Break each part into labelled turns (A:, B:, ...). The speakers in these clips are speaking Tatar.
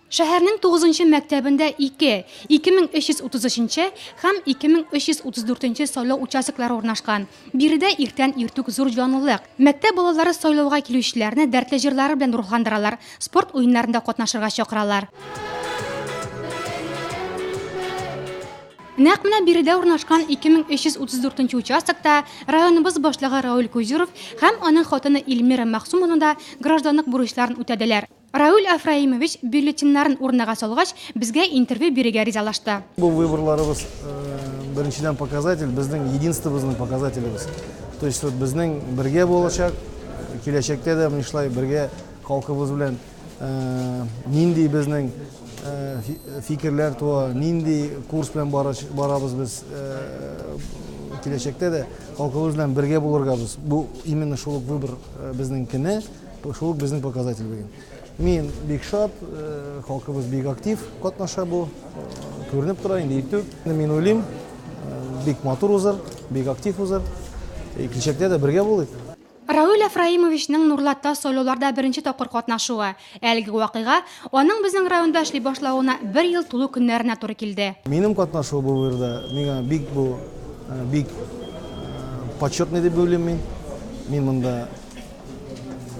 A: Шәһәрнең 9-нчы мәктәбендә 2333 һәм 2334 сайлау участоклары урнашкан. Биредә иртән иртүк зур җанлылык. Мәктәп балалары сайлауга килүчеләрне дәртле җырлары белән рухландыралар, спорт уеннарында катнашырга чакыралар. Нәкъ менә биредә урнашкан 2334 участокта районыбыз башлыгы Рауль Кузиров һәм аның хатыны Эльмира Мәхсумовна гражданлык бурычларын үтәделәр. Рауль Афраимович бюллетеннарын урынга салгач, безгә интервью бирергә ризалашты.
B: Бу выборларыбыз беренчедән показатель, безнең единствобызның показателебез. То есть безнең бергә булачак, киләчәктә дә мишлай бергә халкыбыз белән нинди безнең фикерләр туа, нинди курс белән барабыз без киләчәктә дә халкыбыз белән бергә булырга без. Бу именно шул выбор безнең көне, шул безнең показатель бүген. Мин бик шат, халкыбыз бик актив катнаша бу, күренеп тора инде иртүк. Мин уйлыйм, бик матур узыр, бик актив узыр. Киләчәктә дә бергә булыйк.
A: Рауль Афраимовичның Нурлатта сайлауларда беренче тапкыр катнашуы. Әлеге вакыйга аның безнең районда эшли башлауына 1 ел тулу көннәренә туры килде.
B: Минем катнашуым бу выборда миңа бик почетный дип уйлыйм мин. Мин монда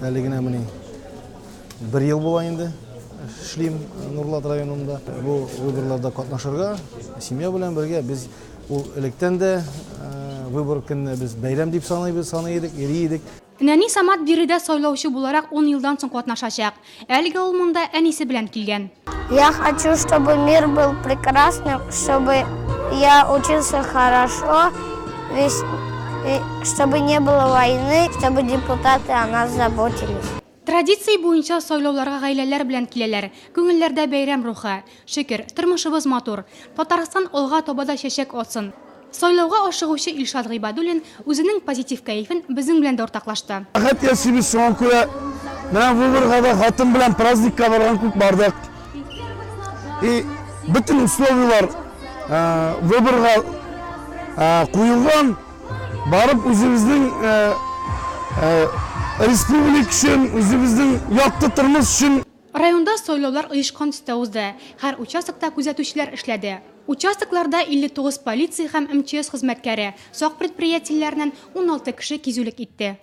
B: әле генә менә 1 ел була инде эшлим Нурлат районында. Бу выборларда катнашырга, семья белән бергә без ул электән дә выбор көнне без бәйрәм дип саныйбыз, йөри идек.
A: Нәни Самат биредә сайлаучы буларак 10 елдан соң катнашачак. Әлеге ул монда әнисе белән килгән.
C: Я хочу, чтобы мир был прекрасным, чтобы я учился хорошо, чтобы не было войны, чтобы депутаты о нас заботились.
A: Традиция буенча сайлауларга гаиләләр белән киләләр. Күңелләрдә бәйрәм рухы. Шөкер, тормышыбыз матур. Татарстан алга таба да чәчәк атсын. Сайлауга ашыгучы Илшат Гыйбадуллин үзенең позитив кайфын безнең белән дә ортаклашты.
D: Хәт яшибез соң күрә. Менә выборга да хатын белән праздникка барган күп бардык. И бөтен условиялар выборга куелган. Барып үзебезнең республика өчен, үзебезнең якты тормыш өчен
A: Районда сайлаулар оешкан төстә узды. Һәр участокта күзәтүчеләр эшләде. Участокларда 59 полиция һәм МЧС хезмәткәре, сак предприятиеләреннән 16 кеше кизүлек итте.